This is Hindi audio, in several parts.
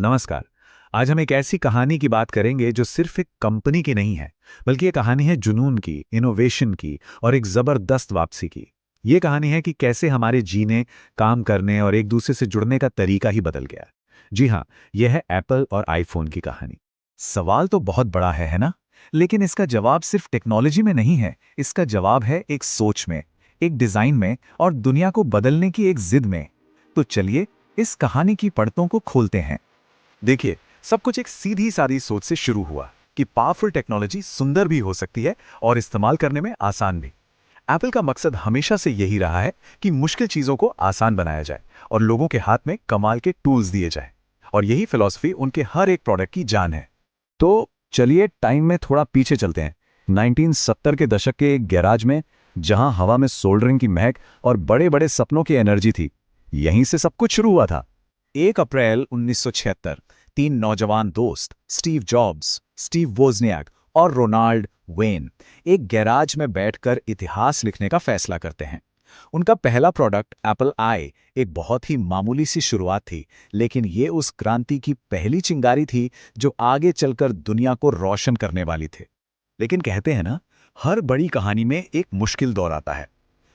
नमस्कार। आज हम एक ऐसी कहानी की बात करेंगे जो सिर्फ एक कंपनी की नहीं है, बल्कि ये कहानी है जुनून की, इनोवेशन की और एक जबरदस्त वापसी की। ये कहानी है कि कैसे हमारे जीने, काम करने और एक दूसरे से जुड़ने का तरीका ही बदल गया। जी हाँ, यह है एप्पल और आईफोन की कहानी। सवाल तो बहुत बड़ा है ना? लेकिन इसका जवाब सिर्फ टेक्नोलॉजी में नहीं है, इसका जवाब है एक सोच में, एक डिजाइन में और दुनिया को बदलने की एक जिद में। तो चलिए इस कहानी की परतों को खोलते हैं। देखिए, सब कुछ एक सीधी सादी सोच से शुरू हुआ कि पावरफुल टेक्नोलॉजी सुंदर भी हो सकती है और इस्तेमाल करने में आसान भी। एप्पल का मकसद हमेशा से यही रहा है कि मुश्किल चीजों को आसान बनाया जाए और लोगों के हाथ में कमाल के टूल्स दिए जाए। और यही फिलॉसफी उनके हर एक प्रोडक्ट की जान है। तो चलिए टाइम में थोड़ा पीछे चलते हैं। 1970 के दशक के एक गैराज में, जहां हवा में सोल्डरिंग की महक और बड़े बड़े सपनों की एनर्जी थी, यहीं से सब कुछ शुरू हुआ था। 1 अप्रैल 1976 तीन नौजवान दोस्त स्टीव जॉब्स, स्टीव वोज़नियाक और रोनाल्ड वेन एक गैराज में बैठकर इतिहास लिखने का फैसला करते हैं। उनका पहला प्रोडक्ट एप्पल आई एक बहुत ही मामूली सी शुरुआत थी, लेकिन ये उस क्रांति की पहली चिंगारी थी जो आगे चलकर दुनिया को रोशन करने वाली थी। लेकिन कहते हैं ना, हर बड़ी कहानी में एक मुश्किल दौर आता है।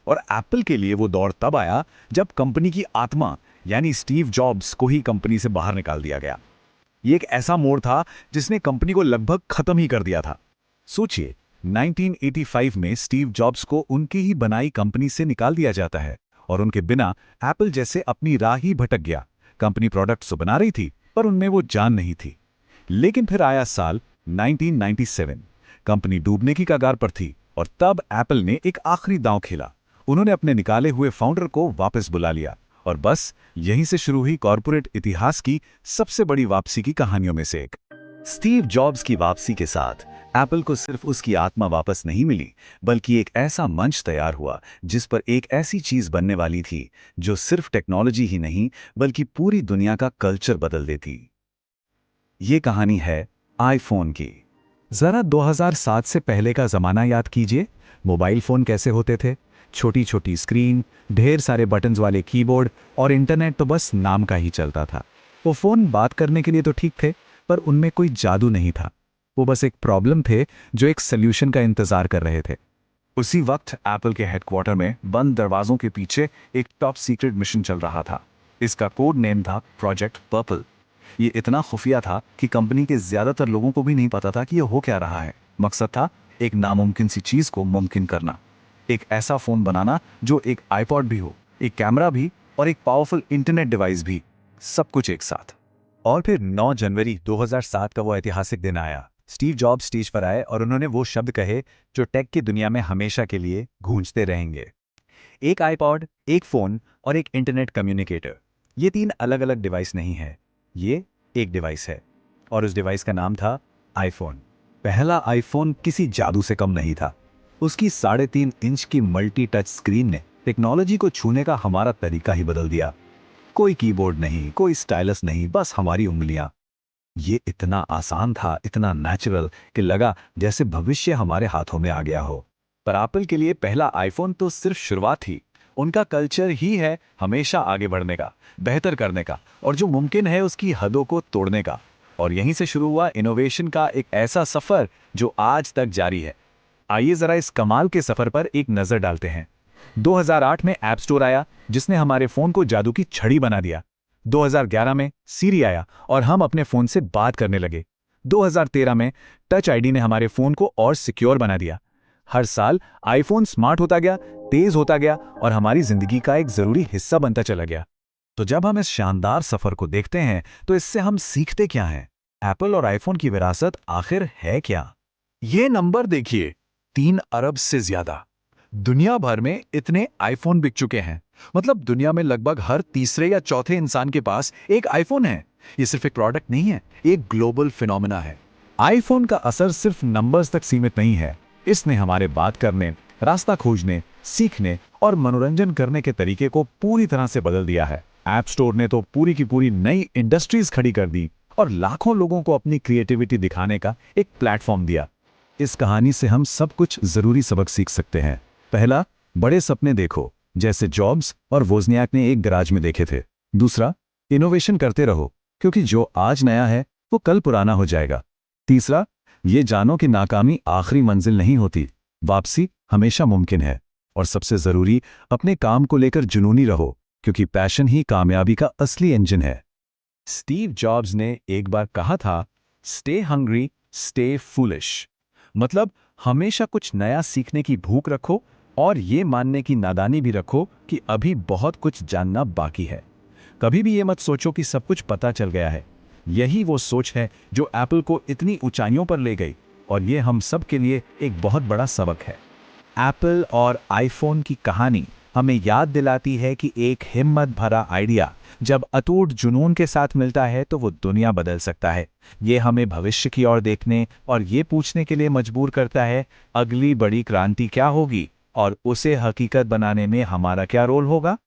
और एप्पल के लिए वो दौर तब आया जब कंपनी की आत्मा यानी स्टीव जॉब्स को ही कंपनी से बाहर निकाल दिया गया। ये एक ऐसा मोड़ था जिसने कंपनी को लगभग खत्म ही कर दिया था। सोचिए, 1985 में स्टीव जॉब्स को उनकी ही बनाई कंपनी से निकाल दिया जाता है और उनके बिना एप्पल जैसे अपनी राह ही भटक गया। कंपनी प्रोडक्ट्स तो बना रही थी, पर उनमें वो जान नहीं थी। लेकिन फिर आया साल 1997। कंपनी डूबने की कगार पर थी और तब एप्पल ने एक आखिरी दांव खेला। उन्होंने अपने निकाले हुए फाउंडर को वापस बुला लिया और बस यहीं से शुरू हुई कॉर्पोरेट इतिहास की सबसे बड़ी वापसी की कहानियों में से एक। स्टीव जॉब्स की वापसी के साथ एप्पल को सिर्फ उसकी आत्मा वापस नहीं मिली, बल्कि एक ऐसा मंच तैयार हुआ जिस पर एक ऐसी चीज बनने वाली थी जो सिर्फ टेक्नोलॉजी ही नहीं, बल्कि पूरी दुनिया का कल्चर बदल देती। ये कहानी है आईफोन की। जरा 2007 से पहले का जमाना याद कीजिए। मोबाइल फोन कैसे होते थे? छोटी छोटी स्क्रीन, ढेर सारे बटन्स वाले कीबोर्ड और इंटरनेट तो बस नाम का ही चलता था। वो फोन बात करने के लिए तो ठीक थे, पर उनमें कोई जादू नहीं था। वो बस एक प्रॉब्लम थे जो एक सोल्यूशन का इंतजार कर रहे थे। उसी वक्त एप्पल के हेडक्वार्टर में बंद दरवाजों के पीछे एक टॉप सीक्रेट मिशन चल रहा था। इसका कोड नेम था प्रोजेक्ट पर्पल। ये इतना खुफिया था कि कंपनी के ज्यादातर लोगों को भी नहीं पता था कि ये हो क्या रहा है। मकसद था एक नामुमकिन सी चीज को मुमकिन करना। एक ऐसा फोन बनाना जो एक आईपॉड भी हो, एक कैमरा भी और एक पावरफुल इंटरनेट डिवाइस भी, सब कुछ एक साथ। और फिर 9 जनवरी 2007 का वो ऐतिहासिक दिन आया। स्टीव जॉब्स स्टेज पर आए और उन्होंने वो शब्द कहे जो टेक की दुनिया में हमेशा के लिए गूंजते रहेंगे। एक आईपॉड, एक फोन और एक इंटरनेट कम्युनिकेटर। ये 3 अलग अलग डिवाइस नहीं है, ये एक डिवाइस है। और उस डिवाइस का नाम था आईफोन। पहला आईफोन किसी जादू से कम नहीं था। उसकी 3.5 इंच की मल्टी टच स्क्रीन ने टेक्नोलॉजी को छूने का हमारा तरीका ही बदल दिया। कोई कीबोर्ड नहीं, कोई स्टाइलस नहीं, बस हमारी उंगलियां। ये इतना आसान था, इतना नेचुरल कि लगा जैसे भविष्य हमारे हाथों में आ गया हो। पर एप्पल के लिए पहला आईफोन तो सिर्फ शुरुआत थी। उनका कल्चर ही है हमेशा आगे बढ़ने का, बेहतर करने का और जो मुमकिन है उसकी हदों को तोड़ने का। और यहीं से शुरू हुआ इनोवेशन का एक ऐसा सफर जो आज तक जारी है। आइए जरा इस कमाल के सफर पर एक नजर डालते हैं। 2008 में ऐप स्टोर आया जिसने हमारे फोन को जादू की छड़ी बना दिया। 2011 में सीरी आया और हम अपने फोन से बात करने लगे। 2013 में टच आईडी ने हमारे फोन को और सिक्योर बना दिया। हर साल आईफोन स्मार्ट होता गया, तेज होता गया और हमारी जिंदगी का एक जरूरी हिस्सा बनता चला गया। तो जब हम इस शानदार सफर को देखते हैं तो इससे हम सीखते क्या हैं? एप्पल और आईफोन की विरासत आखिर है क्या? ये नंबर देखिए, 3 अरब से ज्यादा। दुनिया भर में इतने आईफोन बिक चुके हैं। मतलब दुनिया में लगभग हर तीसरे या चौथे इंसान के पास एक आईफोन है। ये सिर्फ एक प्रोडक्ट नहीं है, एक ग्लोबल फिनोमेना है। आईफोन का असर सिर्फ नंबर्स तक सीमित नहीं है। इसने हमारे बात करने, रास्ता खोजने, सीखने और मनोरंजन करने के तरीके को पूरी तरह से बदल दिया है। ऐप स्टोर ने तो पूरी की पूरी नई इंडस्ट्रीज खड़ी कर दी और लाखों लोगों को अपनी क्रिएटिविटी दिखाने का एक प्लेटफॉर्म दिया। इस कहानी से हम सब कुछ जरूरी सबक सीख सकते हैं। पहला, बड़े सपने देखो, जैसे जॉब्स और वोज़नियाक ने एक गैराज में देखे थे। दूसरा, इनोवेशन करते रहो, क्योंकि जो आज नया है वो कल पुराना हो जाएगा। तीसरा, ये जानो कि नाकामी आखिरी मंजिल नहीं होती, वापसी हमेशा मुमकिन है। और सबसे जरूरी, अपने काम को लेकर जुनूनी रहो, क्योंकि पैशन ही कामयाबी का असली इंजन है। स्टीव जॉब्स ने एक बार कहा था, स्टे हंग्री, स्टे फूलिश। मतलब हमेशा कुछ नया सीखने की भूख रखो और ये मानने की नादानी भी रखो कि अभी बहुत कुछ जानना बाकी है। कभी भी ये मत सोचो कि सब कुछ पता चल गया है। यही वो सोच है जो एप्पल को इतनी ऊंचाइयों पर ले गई, और ये हम सब के लिए एक बहुत बड़ा सबक है। एप्पल और आईफोन की कहानी हमें याद दिलाती है कि एक हिम्मत भरा आइडिया जब अटूट जुनून के साथ मिलता है तो वो दुनिया बदल सकता है। ये हमें भविष्य की ओर देखने और ये पूछने के लिए मजबूर करता है, अगली बड़ी क्रांति क्या होगी और उसे हकीकत बनाने में हमारा क्या रोल होगा।